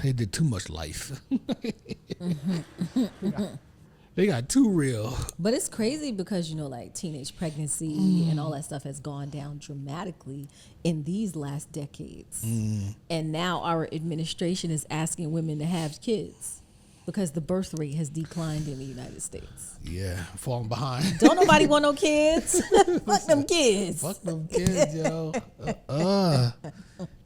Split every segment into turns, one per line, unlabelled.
They did too much life. They got too real.
But it's crazy because, like teenage pregnancy and all that stuff has gone down dramatically in these last decades. And now our administration is asking women to have kids because the birth rate has declined in the United States.
Yeah, falling behind.
Don't nobody want no kids. Fuck them kids.
Fuck them kids, yo.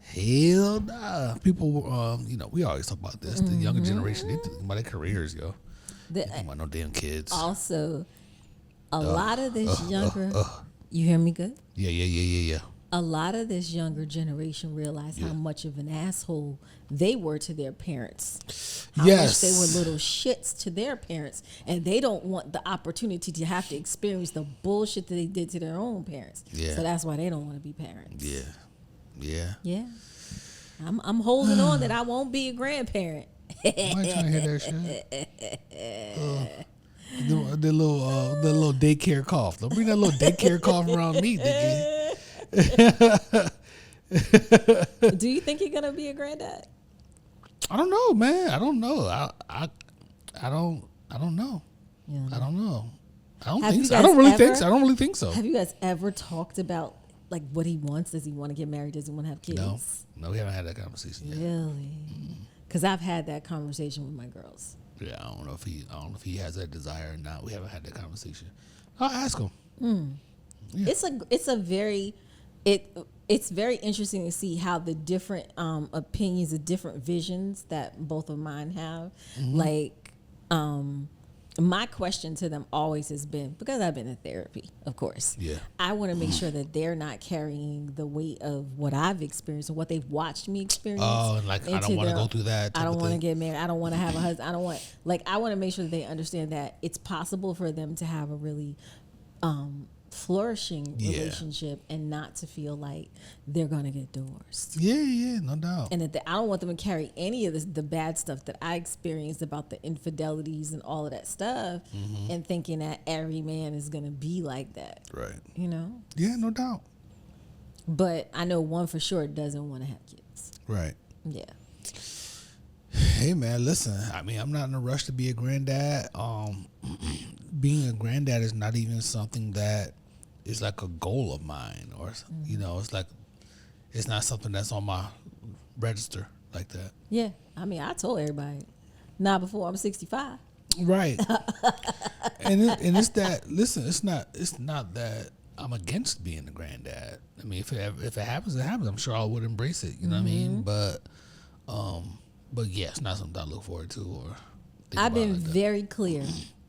Hell nah. People, we always talk about this. The younger generation, they think about their careers, yo. They think about no damn kids.
Also, a lot of this younger, you hear me good?
Yeah.
A lot of this younger generation realized how much of an asshole they were to their parents. How much they were little shits to their parents. And they don't want the opportunity to have to experience the bullshit that they did to their own parents. Yeah. So that's why they don't want to be parents. Yeah. I'm holding on that I won't be a grandparent.
I ain't trying to hear that shit. The little daycare cough. Don't bring that little daycare cough around me, did you?
Do you think you're gonna be a granddad?
I don't know, man. I don't know. I don't know.
Yeah.
I don't know. I don't think so. I don't really think so.
Have you guys ever talked about like what he wants? Does he want to get married? Does he want to have kids?
No, we haven't had that conversation yet.
Really? Because I've had that conversation with my girls.
Yeah, I don't know if he has that desire or not. We haven't had that conversation. I'll ask him. Yeah.
It's very interesting to see how the different opinions, the different visions that both of mine have. Like, my question to them always has been, because I've been in therapy, of course.
Yeah.
I want to make sure that they're not carrying the weight of what I've experienced and what they've watched me experience.
Oh, like I don't want to go through that.
I don't want to get married. I don't want to have a husband. I want to make sure that they understand that it's possible for them to have a really flourishing relationship and not to feel like they're going to get divorced.
Yeah, no doubt.
And that I don't want them to carry any of the bad stuff that I experienced about the infidelities and all of that stuff and thinking that every man is going to be like that.
Right.
Yeah,
no doubt.
But I know one for sure doesn't want to have kids.
Right.
Yeah.
Hey, man, listen. I mean, I'm not in a rush to be a granddad. Being a granddad is not even something that is like a goal of mine, or it's like it's not something that's on my register like that.
Yeah, I mean, I told everybody, not before I'm 65.
Right. and it's that. Listen, it's not that I'm against being a granddad. I mean, if it happens, it happens. I'm sure I would embrace it. You know what I mean? But yeah, it's not something I look forward to or.
I've been very clear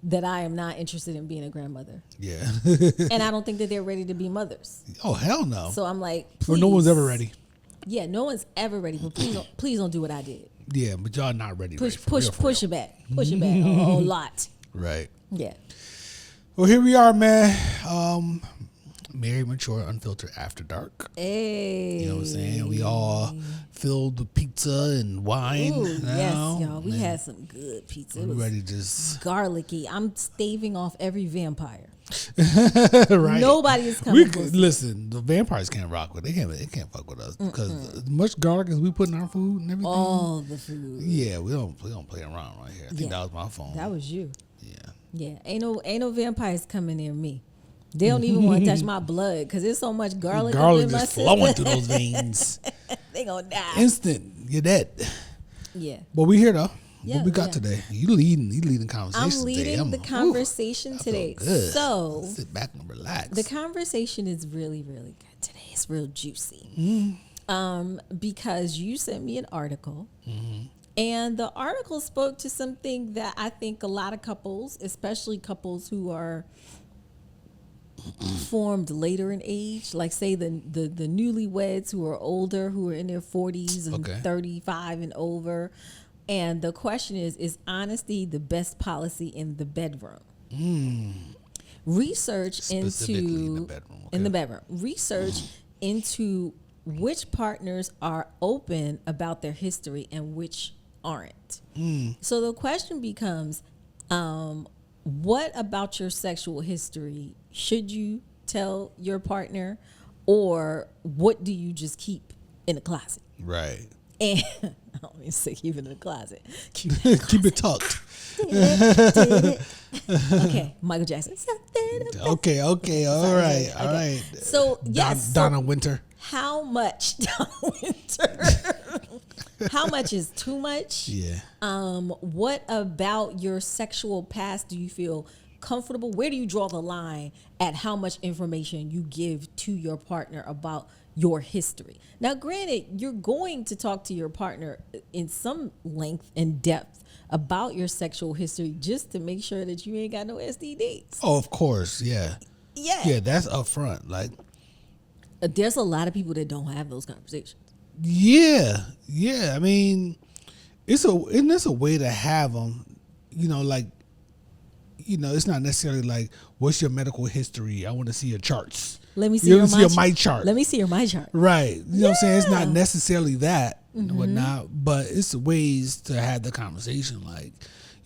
that I am not interested in being a grandmother.
Yeah.
And I don't think that they're ready to be mothers.
Oh, hell no.
So I'm like,
please. Or no one's ever ready.
Yeah, no one's ever ready. But please don't do what I did.
Yeah, but y'all not ready.
Push it back. Push it back a lot.
Right.
Yeah.
Well, here we are, man. Married, mature, unfiltered, after dark.
Hey.
You know what I'm saying? We all filled with pizza and wine.
Ooh, yes, y'all. We had some good pizza. It was
ready to just
garlicky. I'm staving off every vampire.
Right.
Nobody is coming.
Listen, the vampires can't rock with. They can't fuck with us because as much garlic as we put in our food and everything.
All the food.
Yeah, we don't play around right here. I think that was my phone.
That was you.
Yeah.
Yeah. Ain't no vampires coming near me. They don't even want to touch my blood because there's so much garlic up in my system.
Flowing through those veins.
They gonna die.
Instant. You're dead.
Yeah.
But we here though.
Yeah,
what we got today? You leading conversation.
I'm leading the conversation today. So
sit back and relax.
The conversation is really, really good today. It's real juicy. Because you sent me an article. And the article spoke to something that I think a lot of couples, especially couples who are formed later in age, like say the newlyweds who are older, who are in their 40s and 35 and over. And the question is honesty the best policy in the bedroom? Research into in the bedroom. Research into which partners are open about their history and which aren't. So the question becomes, what about your sexual history should you tell your partner, or what do you just keep in the closet?
Right.
And don't mean to say keep it in the closet.
Keep it tucked.
Okay, Michael Jackson.
Okay, all right.
So yes,
Donna Winter.
How much, Donna Winter? How much is too much?
Yeah.
What about your sexual past do you feel comfortable? Where do you draw the line at how much information you give to your partner about your history? Now, granted, you're going to talk to your partner in some length and depth about your sexual history just to make sure that you ain't got no STDs.
Oh, of course, yeah. Yeah, that's upfront. Like,
there's a lot of people that don't have those conversations.
Yeah. I mean, it's a way to have them. Like, it's not necessarily like, what's your medical history? I want to see your charts.
Let me see your
my chart.
Let me see your my chart.
Right. You know what I'm saying? It's not necessarily that and whatnot, but it's ways to have the conversation, like,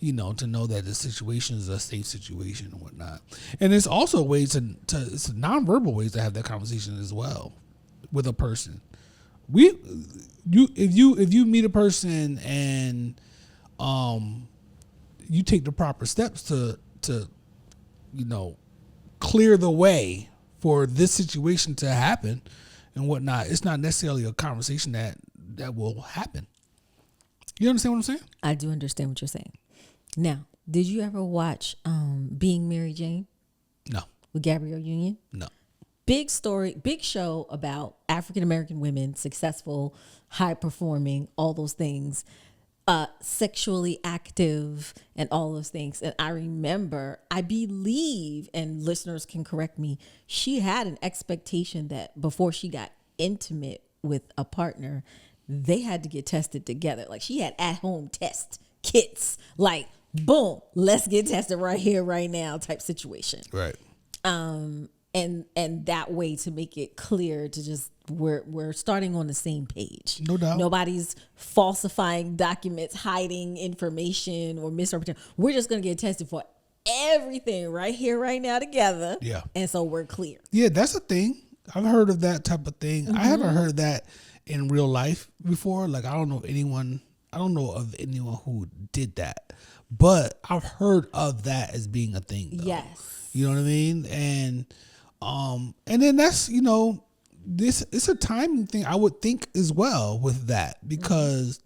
to know that the situation is a safe situation and whatnot. And it's also ways it's nonverbal ways to have that conversation as well with a person. If you meet a person and you take the proper steps to clear the way for this situation to happen and whatnot, it's not necessarily a conversation that will happen. You understand what I'm saying?
I do understand what you're saying. Now, did you ever watch Being Mary Jane?
No.
With Gabrielle Union?
No.
Big story, big show about African-American women, successful, high-performing, all those things, sexually active and all those things. And I remember, I believe, and listeners can correct me, she had an expectation that before she got intimate with a partner, they had to get tested together. Like, she had at-home test kits, like, boom, let's get tested right here, right now type situation.
Right.
And that way to make it clear to just we're starting on the same page.
No doubt.
Nobody's falsifying documents, hiding information or misrepresenting. We're just gonna get tested for everything right here, right now together.
Yeah.
And so we're clear.
Yeah, that's a thing. I've heard of that type of thing. I haven't heard that in real life before. Like, I don't know of anyone who did that. But I've heard of that as being a thing, though.
Yes.
You know what I mean? And then that's, it's a timing thing, I would think, as well with that, because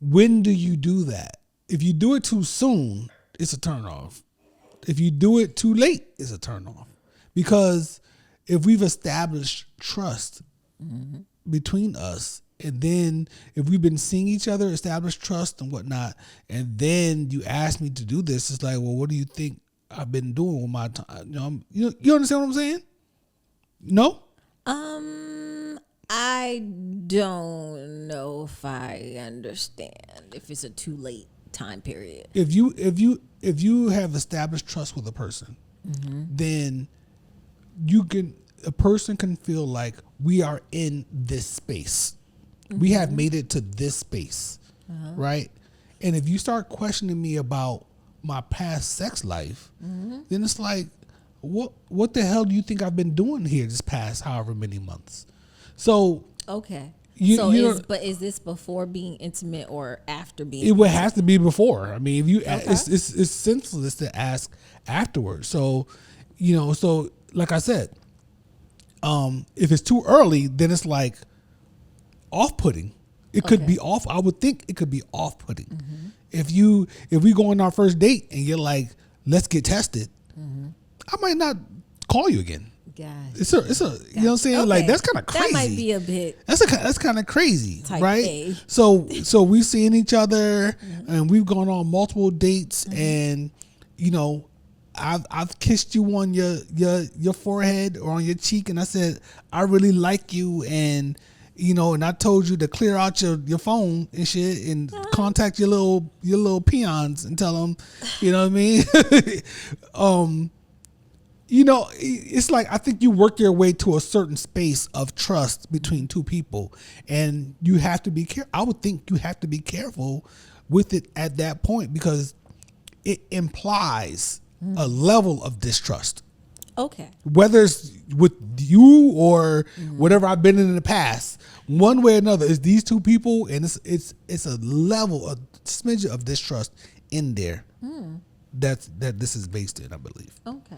when do you do that? If you do it too soon, it's a turnoff. If you do it too late, it's a turnoff. Because if we've established trust between us, and then if we've been seeing each other, establish trust and whatnot, and then you ask me to do this, it's like, well, what do you think I've been doing with my time? You understand what I'm saying? No?
I don't know if I understand if it's a too late time period.
If you have established trust with a person, then a person can feel like we are in this space. We have made it to this space, right? And if you start questioning me about my past sex life, then it's like, what the hell do you think I've been doing here this past however many months? So
okay,
but
is this before being intimate or after being?
It would have to be before. I mean, if you, it's senseless to ask afterwards. So, so like I said, if it's too early, then it's like off-putting. It could be off. I would think it could be off-putting. If we go on our first date and you're like, let's get tested, I might not call you again.
Gosh.
It's a you know what I'm saying? Okay. Like, that's kind of crazy.
That might be a bit.
That's kind of crazy,
type
right?
A.
So we've seen each other and we've gone on multiple dates, and I've kissed you on your forehead or on your cheek, and I said I really like you, and and I told you to clear out your phone and shit and contact your little peons and tell them, you know what I mean? It's like, I think you work your way to a certain space of trust between two people, and you have to be careful. I would think you have to be careful with it at that point, because it implies a level of distrust.
Okay.
Whether it's with you or whatever I've been in the past, one way or another. It's these two people, and it's a level, a smidge of distrust in there that this is based in, I believe.
Okay.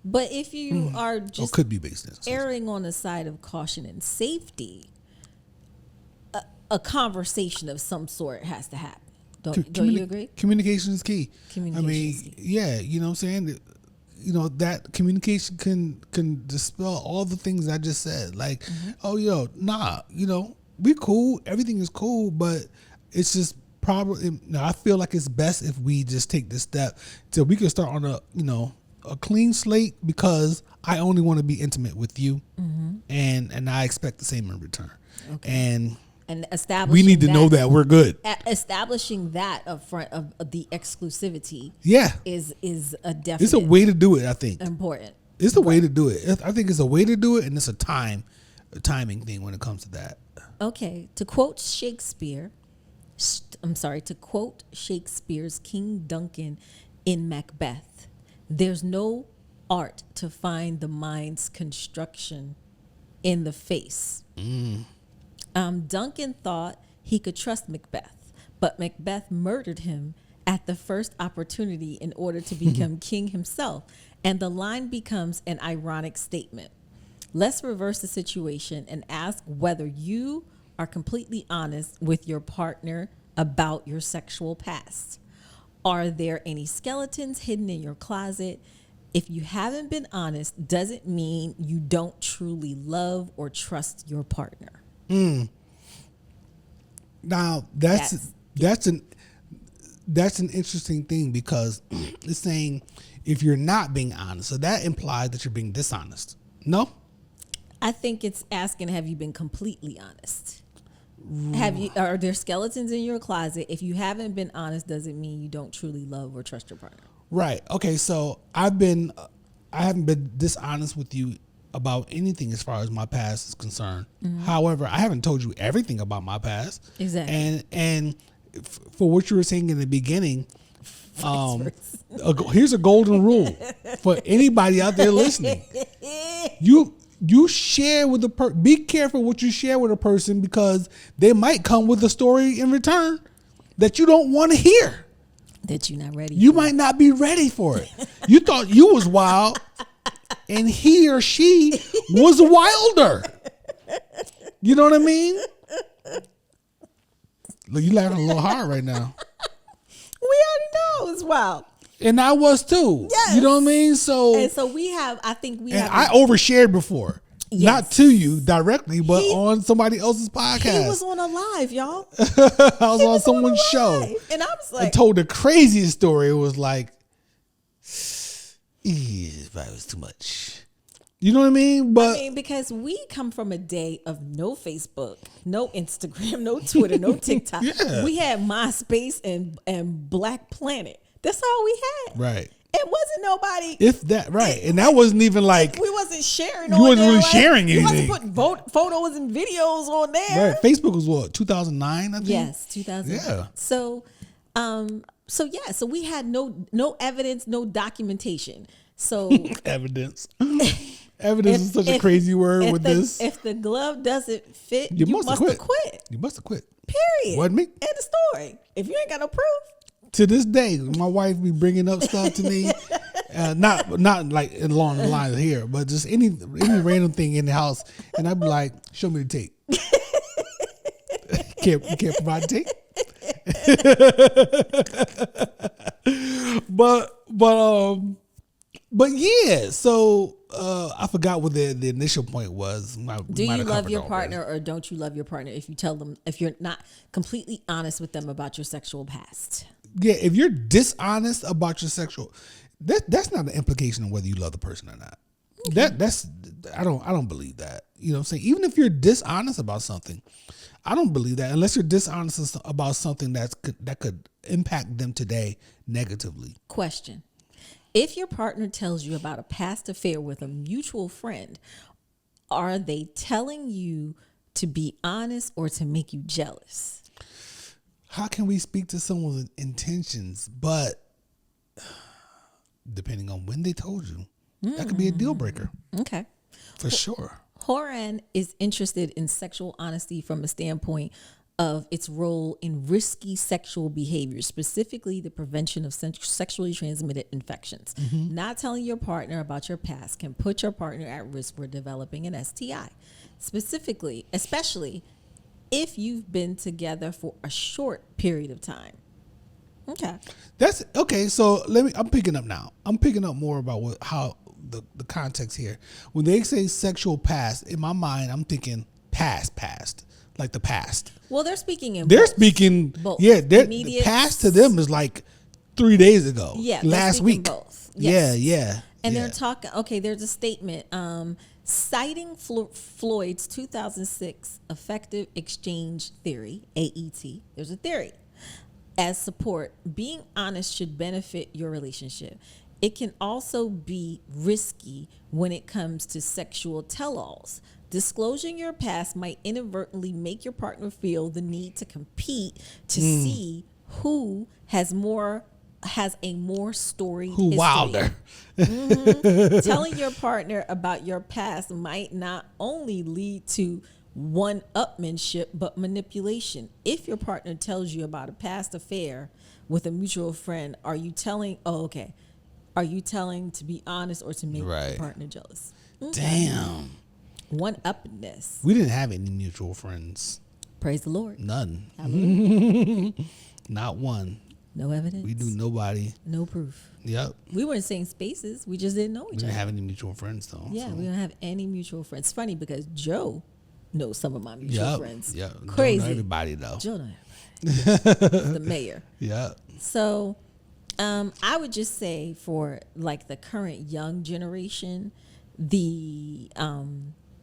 But if you are just
could be based in
erring on the side of caution and safety, a conversation of some sort has to happen. Don't you agree?
Communication is key.
Communication is key.
Yeah, you know what I'm saying? You know, that communication can dispel all the things I just said. Like, we cool. Everything is cool, but it's just probably, I feel like it's best if we just take this step till we can start on a clean slate, because I only want to be intimate with you, and I expect the same in return. Okay. And establishing we need to know that we're good.
Establishing that up front of the exclusivity, is a definite.
It's a way to do it. I think
important.
It's a way to do it. I think it's a way to do it, and it's a timing thing when it comes to that.
Okay, to quote Shakespeare's King Duncan in Macbeth, there's no art to find the mind's construction in the face. Duncan thought he could trust Macbeth, but Macbeth murdered him at the first opportunity in order to become king himself. And the line becomes an ironic statement. Let's reverse the situation and ask whether you are completely honest with your partner about your sexual past. Are there any skeletons hidden in your closet? If you haven't been honest, doesn't mean you don't truly love or trust your partner.
Now that's an interesting thing, because it's saying if you're not being honest, so that implies that you're being dishonest. No,
I think it's asking, have you been completely honest? Are there skeletons in your closet? If you haven't been honest, doesn't mean you don't truly love or trust your partner.
Right. Okay. So I haven't been dishonest with you about anything as far as my past is concerned. However, I haven't told you everything about my past.
Exactly.
And for what you were saying in the beginning, here's a golden rule for anybody out there listening. You share with be careful what you share with a person, because they might come with a story in return that you don't want to hear.
That you're not ready.
You might not be ready for it. You thought you was wild, and he or she was wilder. You know what I mean? Look, you laughing a little hard right now.
We already know it's wild.
And I was too. Yes. You know what I mean? So
I
overshared before. Yes. Not to you directly, but on somebody else's podcast.
He was on a live, y'all.
I was on someone's show.
And I was like,
I told the craziest story. It was like, it was too much. You know what I mean? But
because we come from a day of no Facebook, no Instagram, no Twitter, no TikTok. Yeah. We had MySpace and Black Planet. That's all we had.
Right.
It wasn't nobody.
If that, right. And that wasn't even like.
We wasn't sharing
on there. You wasn't really sharing anything.
We wasn't putting photos and videos on there.
Right. Facebook was what, 2009, I think?
Yes, 2009. Yeah. So we had no evidence, no documentation. So
evidence. Evidence is such a crazy word with this.
If the glove doesn't fit, you must have quit.
You must have quit.
Period.
Wasn't me?
End of story. If you ain't got no proof.
To this day, my wife be bringing up stuff to me, not like along the lines here, but just any random thing in the house, and I'd be like, "Show me the tape." You can't provide the tape. But yeah. So I forgot what the initial point was.
Do you love your partner or don't you love your partner? If you tell them, if you're not completely honest with them about your sexual past.
Yeah, if you're dishonest about your sexual, that's not an implication of whether you love the person or not. Okay. That's I don't believe that. You know what I'm saying? Even if you're dishonest about something, I don't believe that unless you're dishonest about something that could impact them today negatively.
Question: if your partner tells you about a past affair with a mutual friend, are they telling you to be honest or to make you jealous?
How can we speak to someone's intentions? But depending on when they told you, that could be a deal breaker.
Okay.
For sure.
Horan is interested in sexual honesty from a standpoint of its role in risky sexual behavior, specifically the prevention of sexually transmitted infections. Not telling your partner about your past can put your partner at risk for developing an STI. Specifically, especially if you've been together for a short period of time. Okay.
That's okay. So I'm picking up now. I'm picking up more about how the context here. When they say sexual past, in my mind, I'm thinking past, like the past.
Well, they're speaking in
They're
both.
speaking.
Both.
Yeah, the past to them is like 3 days ago.
Yeah,
last week.
Both. Yes.
Yeah.
And they're talking. Okay, there's a statement citing Floyd's 2006 effective exchange theory (AET). There's a theory as support. Being honest should benefit your relationship. It can also be risky when it comes to sexual tell-alls. Disclosing your past might inadvertently make your partner feel the need to compete to see who has a more storied history.
Wilder.
Telling your partner about your past might not only lead to one-upmanship but manipulation. If your partner tells you about a past affair with a mutual friend, are you telling to be honest or to make your partner jealous? Okay.
Damn.
One-upness.
We didn't have any mutual friends.
Praise the Lord.
None. Not one.
No evidence.
We knew nobody.
No proof.
Yep.
We were in the same spaces. We just didn't know each other.
We didn't have any mutual friends though.
Yeah, we don't have any mutual friends. It's funny because Joe knows some of my mutual friends.
Yeah.
Crazy.
Don't know everybody though.
Joe don't everybody. He's the mayor.
Yeah.
So I would just say for like the current young generation, the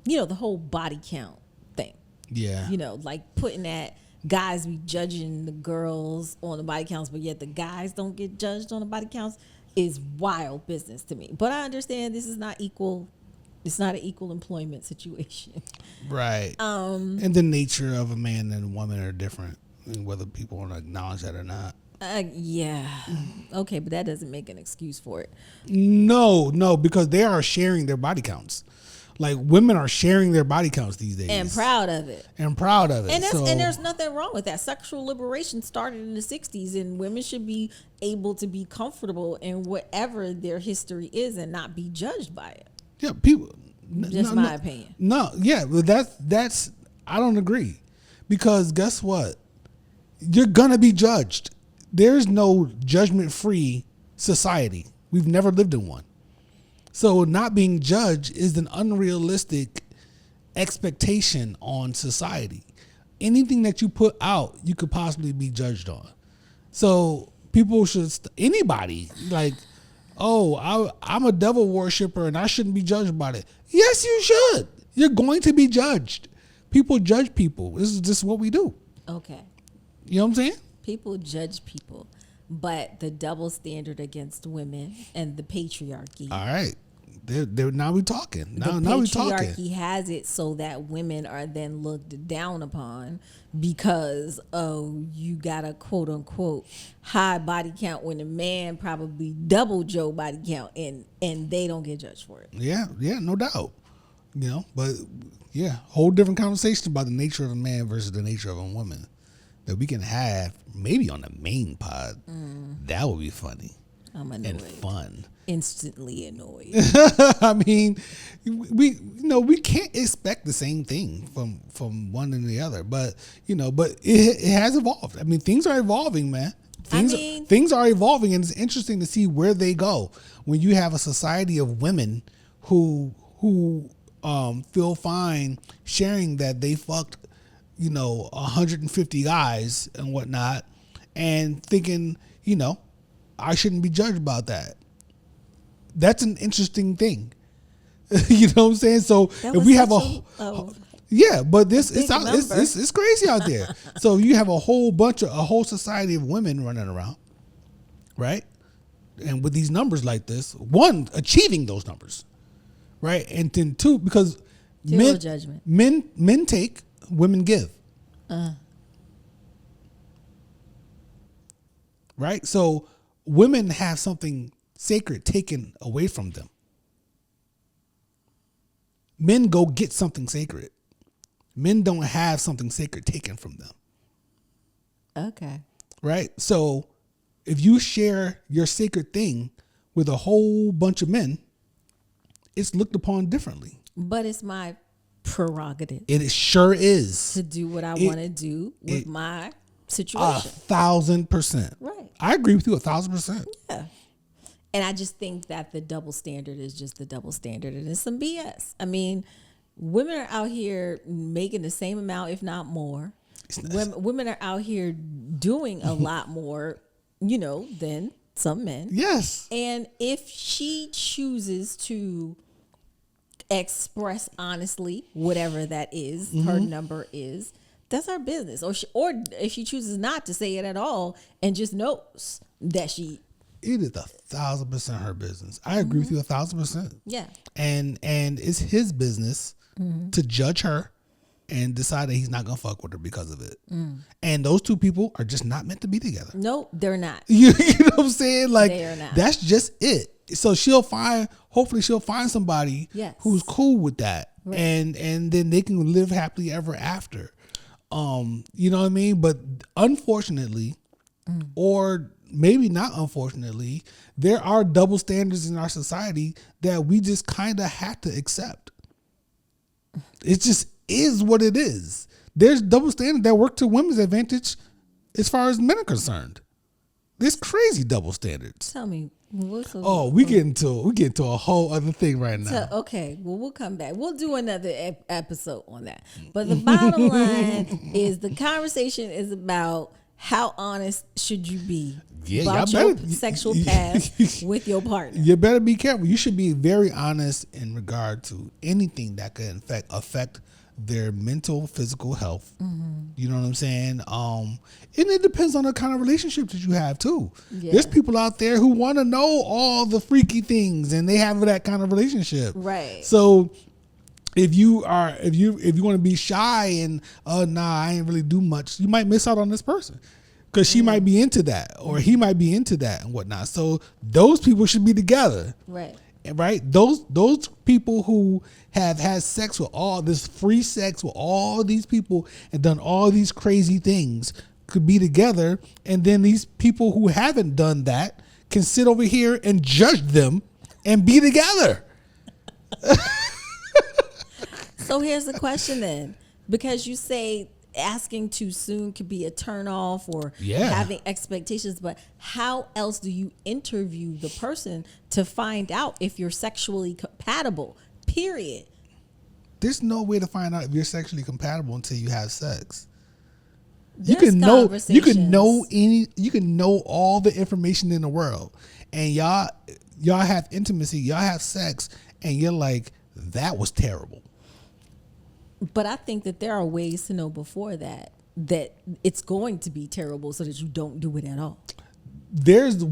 the whole body count thing.
Yeah.
Like putting that guys be judging the girls on the body counts, but yet the guys don't get judged on the body counts is wild business to me. But I understand this is not equal. It's not an equal employment situation.
Right. And the nature of a man and a woman are different, whether people want to acknowledge that or not.
Yeah. Okay, but that doesn't make an excuse for it.
No, because they are sharing their body counts. Like women are sharing their body counts these days.
And proud of it.
And
there's nothing wrong with that. Sexual liberation started in the 60s, and women should be able to be comfortable in whatever their history is and not be judged by it.
Yeah, people.
Just my opinion.
No, yeah, but that's I don't agree, because guess what? You're gonna be judged. There's no judgment-free society. We've never lived in one. So not being judged is an unrealistic expectation on society. Anything that you put out, you could possibly be judged on. So people should, anybody, like, oh, I'm a devil worshiper and I shouldn't be judged by it. Yes, you should. You're going to be judged. People judge people. This is just what we do.
Okay.
You know what I'm saying?
People judge people, but the double standard against women and the patriarchy.
All right. Now we talking. Now we talking.
The patriarchy has it so that women are then looked down upon because you got a quote unquote high body count when a man probably double Joe body count and they don't get judged for it.
Yeah, no doubt. But yeah, whole different conversation about the nature of a man versus the nature of a woman that we can have maybe on the main pod. That would be funny.
I'm annoyed.
And fun.
Instantly annoyed.
I mean, we can't expect the same thing from one and the other, but it has evolved. I mean, things are evolving, man. Things are evolving, and it's interesting to see where they go when you have a society of women who feel fine sharing that they fucked 150 guys and whatnot, and thinking I shouldn't be judged about that. That's an interesting thing. You know what I'm saying? So if we have but it's crazy out there. So you have a whole society of women running around, right? And with these numbers like this, one, achieving those numbers, right? And then two, because men take, women give. Right? So women have something sacred taken away from them. men go get something sacred. Men don't have something sacred taken from them.
Okay.
Right? So if you share your sacred thing with a whole bunch of men, it's looked upon differently.
But it's my prerogative.
It sure is.
To do what I want to do with my situation.
1,000%.
Right.
I agree with you 1,000%.
Yeah. And I just think that the double standard is just the double standard, and it's some BS. I mean, women are out here making the same amount, if not more. Women are out here doing a lot more, than some men.
Yes.
And if she chooses to express honestly whatever that is, her number is, that's her business. Or if she chooses not to say it at all and just knows that she...
It is 1,000% her business. I agree with you 1,000%.
Yeah.
And it's his business to judge her and decide that he's not gonna fuck with her because of it. And those two people are just not meant to be together.
No, they're not.
You know what I'm saying? Like,
they are not.
That's just it. So hopefully she'll find somebody who's cool with that. Right. And then they can live happily ever after. You know what I mean? But unfortunately, or maybe not unfortunately, there are double standards in our society that we just kind of have to accept. It just is what it is. There's double standards that work to women's advantage as far as men are concerned. There's crazy double standards.
Tell me.
We get into a whole other thing right now.
Okay, well, we'll come back. We'll do another episode on that. But the bottom line is the conversation is about how honest should you be about your sexual past with your partner.
You better be careful. You should be very honest in regard to anything that could affect their mental, physical health. You know what I'm saying? And it depends on the kind of relationship that you have too. Yeah. There's people out there who want to know all the freaky things and they have that kind of relationship.
Right.
So if you want to be shy and I ain't really do much, you might miss out on this person. Because she might be into that or he might be into that and whatnot. So those people should be together.
Right.
Right? Those people who have had sex with all this free sex with all these people and done all these crazy things could be together. And then these people who haven't done that can sit over here and judge them and be together.
So here's the question then. Because you say asking too soon could be a turn off or having expectations, but how else do you interview the person to find out if you're sexually compatible? Period.
There's no way to find out if you're sexually compatible until you have sex.
You can know
all the information in the world, and y'all have intimacy, y'all have sex, and you're like, that was terrible.
But I think that there are ways to know before that it's going to be terrible so that you don't do it at all. There's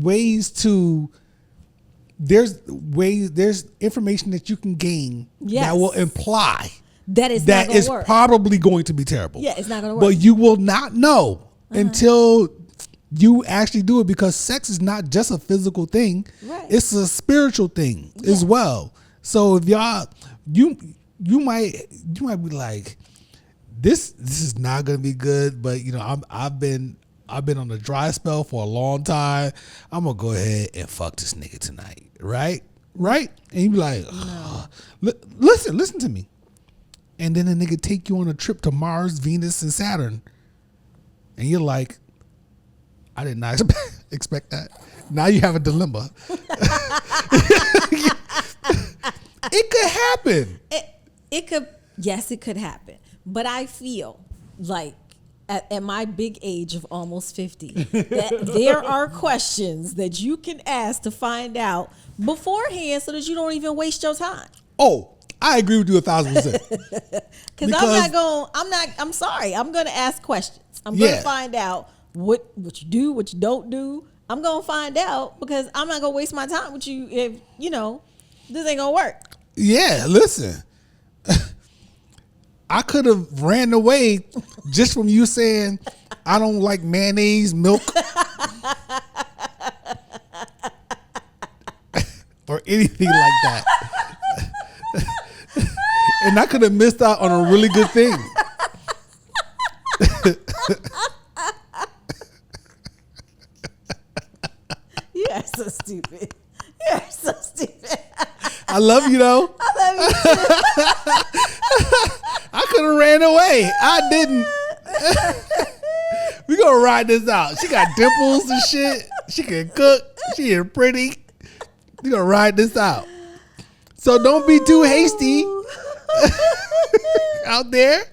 information that you can gain that will imply
that
is probably going to be terrible.
Yeah, it's not going to work.
But you will not know until you actually do it, because sex is not just a physical thing.
Right.
It's a spiritual thing as well. So if you might be like, this is not gonna be good, but I've been on a dry spell for a long time. I'm gonna go ahead and fuck this nigga tonight, right? And you be like, listen to me. And then a nigga take you on a trip to Mars, Venus, and Saturn, and you're like, I did not expect that. Now you have a dilemma. It could happen.
It could happen. But I feel like at my big age of almost 50, that there are questions that you can ask to find out beforehand so that you don't even waste your time.
Oh, I agree with you 1,000%.
I'm sorry. I'm going to ask questions. I'm going to find out what you do, what you don't do. I'm going to find out, because I'm not going to waste my time with you if, this ain't going to work.
Yeah, listen. I could have ran away just from you saying I don't like mayonnaise, milk, or anything like that. And I could have missed out on a really good thing.
You are so stupid. You are so stupid.
I love you though.
I love you too.
I could have ran away. I didn't. We gonna ride this out. She got dimples and shit. She can cook. She is pretty. We gonna ride this out. So don't be too hasty out there.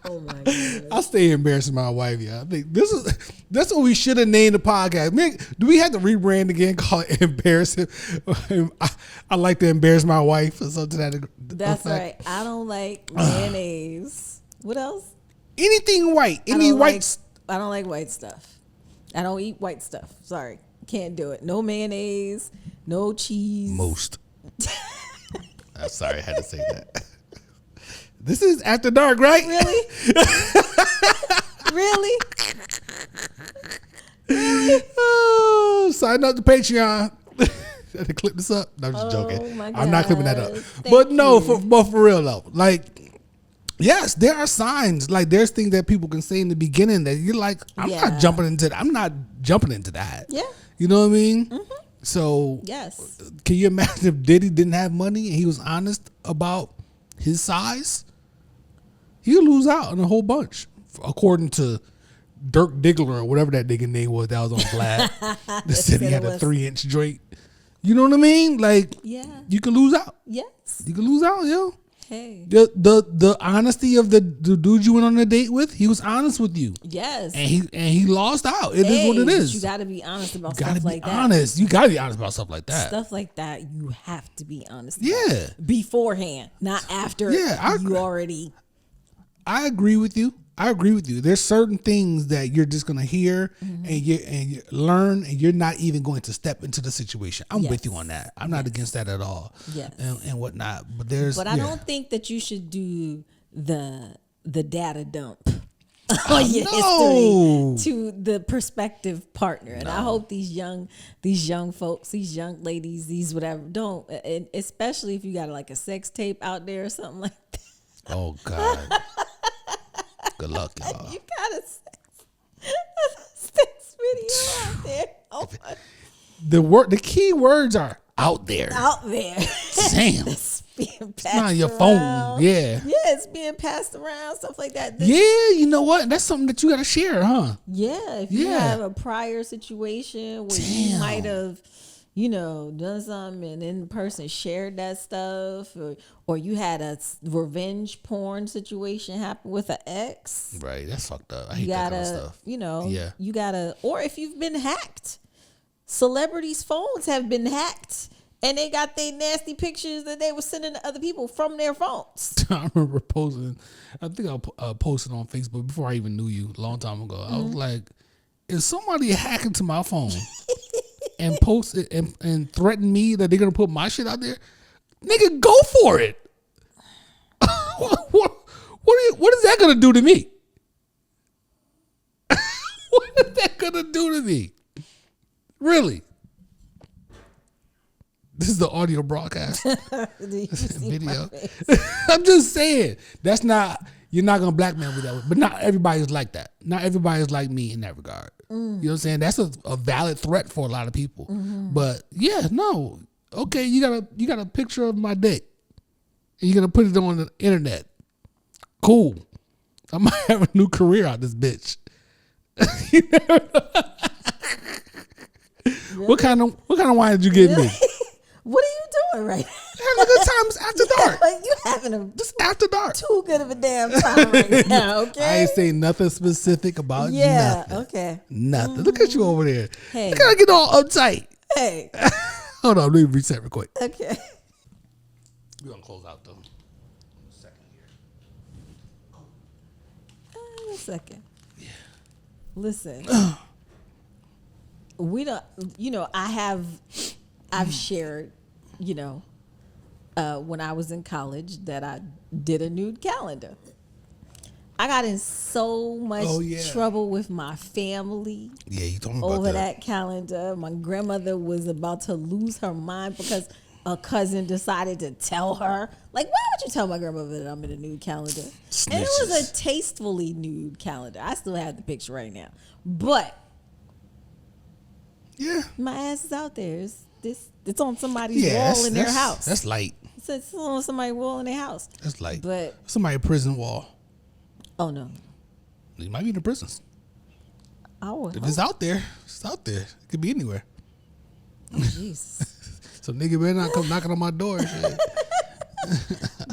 Oh my god!
I'll stay embarrassing my wife. Yeah, I think that's what we should have named the podcast. Man, do we have to rebrand again? Call it embarrassing. I like to embarrass my wife or something.
That's right. I don't like mayonnaise. What else?
Anything white. Any white.
I don't like white stuff. I don't eat white stuff. Sorry, can't do it. No mayonnaise. No cheese.
Most. I'm sorry, I had to say that. This is After Dark, right?
Really? Really? Really?
Oh, sign up to Patreon. Had to clip this up. No, I'm just joking.
My
I'm not clipping that up.
Thank
But no,
you.
for real though. Like, yes, there are signs. Like, there's things that people can say in the beginning that you're like, I'm not jumping into that.
Yeah.
You know what I mean?
Mm-hmm.
So
Yes.
can you imagine if Diddy didn't have money and he was honest about his size? He'll lose out on a whole bunch, according to Dirk Diggler or whatever that nigga name was that was on Vlad. That said he had a 3-inch joint. You know what I mean? Like,
Yeah.
you can lose out.
Yes.
You can lose out, yo.
Hey.
The honesty of the dude you went on a date with, he was honest with you.
Yes.
And he lost out. It is what it is.
You got to be honest about
You gotta
stuff
be
like that.
honest. You gotta be honest about stuff like that.
Stuff like that, you have to be honest.
Yeah.
About beforehand, not after.
Yeah,
you already.
I agree with you. There's certain things that you're just gonna hear and you learn, and you're not even going to step into the situation. I'm with you on that. I'm not against that at all.
Yes.
And whatnot. But
I don't think that you should do the data dump on your history to the prospective partner. And I hope these young folks, these young ladies, these whatever, don't. And especially if you got like a sex tape out there or something like that.
Oh God. Good luck, y'all.
You got a sex video out there. Oh my.
The key words are out there.
Out there.
Damn.
It's being passed
Not on your
around.
phone. Yeah.
Yeah, it's being passed around, stuff like that.
Yeah, you know what? That's something that you gotta share, huh?
Yeah, if you have a prior situation where you might have, done something and then the person shared that stuff, or you had a revenge porn situation happen with an ex.
Right, that's fucked up. I hate that kind of stuff.
You gotta, or if you've been hacked, celebrities' phones have been hacked. And they got their nasty pictures that they were sending to other people from their phones.
I remember posting. I think I posted on Facebook before I even knew you a long time ago. I was like, "Is somebody hacking to my phone and post it and threaten me that they're gonna put my shit out there? Nigga, go for it. What is that gonna do to me? What is that gonna do to me? Really?" This is the audio broadcast. Video. I'm just saying. You're not going to blackmail me that way. But not everybody's like that. Not everybody's like me in that regard. You know what I'm saying? That's a valid threat for a lot of people. But yeah, no. Okay, you got a picture of my dick. And you're going to put it on the internet. Cool. I might have a new career out this bitch. Really? What kind of wine did you give me?
What are you doing right now?
Having a good time after dark.
Like you having
just after dark.
Too good of a damn time right now, okay?
I ain't saying nothing specific about nothing.
Okay.
Nothing. Look at you over there.
Hey.
You gotta get all uptight.
Hey.
Hold on, let me reset real quick.
Okay.
We're gonna close out though. Second here.
A second. Yeah. Listen. We don't, I've shared, when I was in college that I did a nude calendar. I got in so much trouble with my family.
Yeah, you told me about
over that calendar. My grandmother was about to lose her mind because a cousin decided to tell her. Like, why would you tell my grandmother that I'm in a nude calendar?
Snitches.
And it was a tastefully nude calendar. I still have the picture right now. But
yeah,
my ass is out there. It's on somebody's wall in their house.
That's light.
It's on somebody's wall in their house.
That's light.
But
somebody's prison wall.
Oh no.
It might be in the prisons. If it's out there, it's out there. It could be anywhere.
Oh, jeez.
So nigga better not come knocking on my door and shit.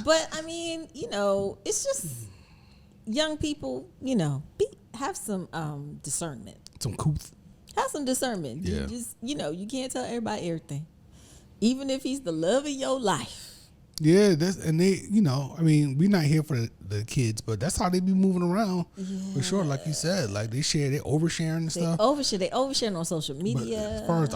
But I mean, it's just young people, have some discernment.
Some couth.
Have some discernment.
Yeah.
You just, you can't tell everybody everything. Even if he's the love of your life.
Yeah, we're not here for the kids, but that's how they be moving around for sure. Like you said, like they oversharing and stuff.
They oversharing on social media.
But as far as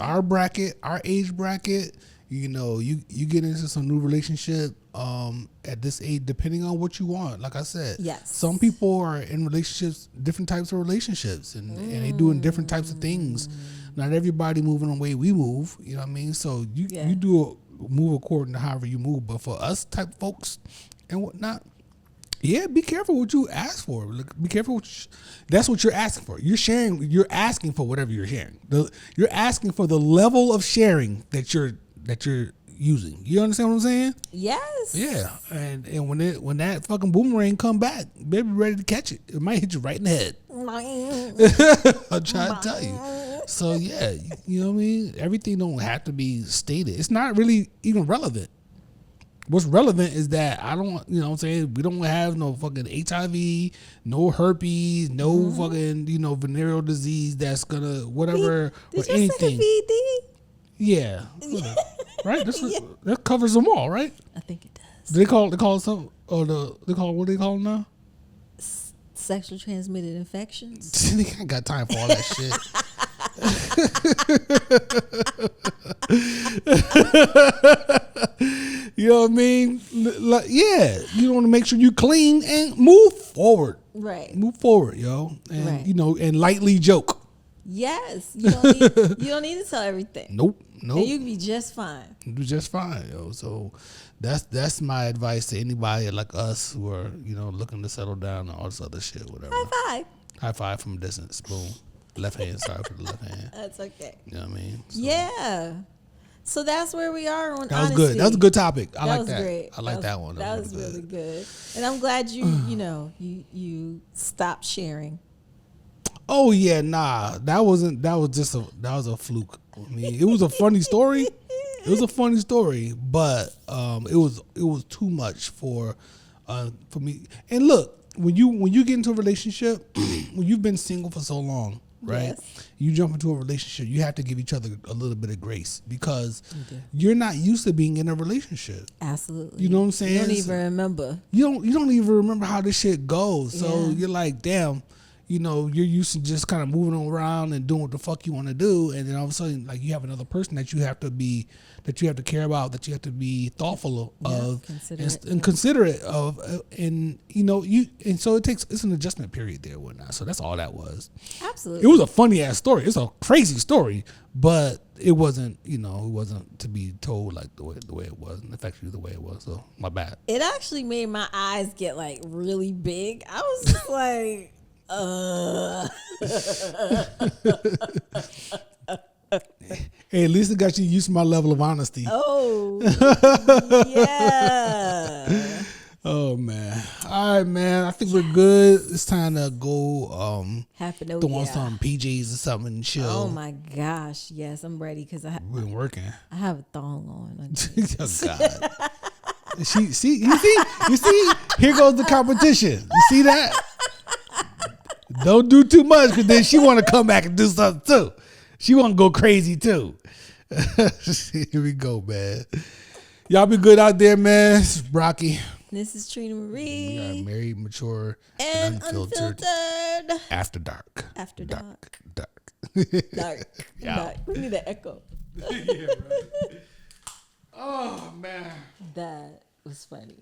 our age bracket, you get into some new relationship at this age, depending on what you want. Like I said,
yes,
some people are in relationships, different types of relationships, and they doing different types of things. Not everybody moving the way we move. You know what I mean? So you do move according to however you move, but for us type folks and whatnot, be careful what you ask for. Be careful. That's what you're asking for. You're asking for whatever you're sharing. You're asking for the level of sharing that you're using. You understand what I'm saying?
Yes.
Yeah. And when that fucking boomerang come back, baby, ready to catch it. It might hit you right in the head. I'm trying to tell you. So yeah, you know what I mean? Everything don't have to be stated. It's not really even relevant. What's relevant is that I don't, what I'm saying? We don't have no fucking HIV, no herpes, no fucking, venereal disease that's gonna whatever
Did
or anything.
VD?
Yeah. Right? That covers them all, right?
I think it does.
They call some what do they call them now?
Sexual transmitted infections.
I ain't got time for all that shit. You know what I mean? Like, you want to make sure you clean and move forward.
Right.
Move forward, yo. And and lightly joke.
Yes. You don't need to tell everything.
Nope.
And you can be just fine.
Do just fine, yo. So that's my advice to anybody like us who are, looking to settle down and all this other shit, whatever.
High five.
High five from a distance. Boom. Left hand, sorry for the left hand.
That's okay.
You know what I mean? So,
yeah. So that's where we are on
that was
honesty.
good. That was a good topic. I like
was
that.
Great.
I like that one.
That was really good. And I'm glad you stopped sharing.
Oh yeah, nah. That was a fluke. I mean, it was a funny story. It was a funny story, but it was too much for me. And look, when you get into a relationship, when you've been single for so long, right?
Yes.
You jump into a relationship, you have to give each other a little bit of grace because you're not used to being in a relationship.
Absolutely.
You know what I'm saying?
You don't even remember.
You don't even remember how this shit goes. So you're like, damn. You're used to just kind of moving around and doing what the fuck you want to do, and then all of a sudden, like, you have another person that you have to care about, that you have to be thoughtful of, and considerate of, and so it's an adjustment period there, whatnot. So that's all that was.
Absolutely,
it was a funny ass story. It's a crazy story, but it wasn't, it wasn't to be told like the way it was, and effectively the way it was. So my bad.
It actually made my eyes get like really big. I was just like.
Hey, at least it got you used to my level of honesty.
Oh, yeah.
Oh man! All right, man. I think we're good. It's time to go. Throw on some PJs or something and chill.
Oh my gosh! Yes, I'm ready because
we've been working.
I have a thong on.
Oh God! You see. Here goes the competition. You see that? Don't do too much because then she want to come back and do something too. She want to go crazy too. Here we go, man. Y'all be good out there, man. This is Brocky.
This is Trina Marie.
We are married, mature,
and unfiltered.
After dark.
After dark.
Dark.
Dark. We need an echo.
Yeah, right. Oh, man.
That was funny.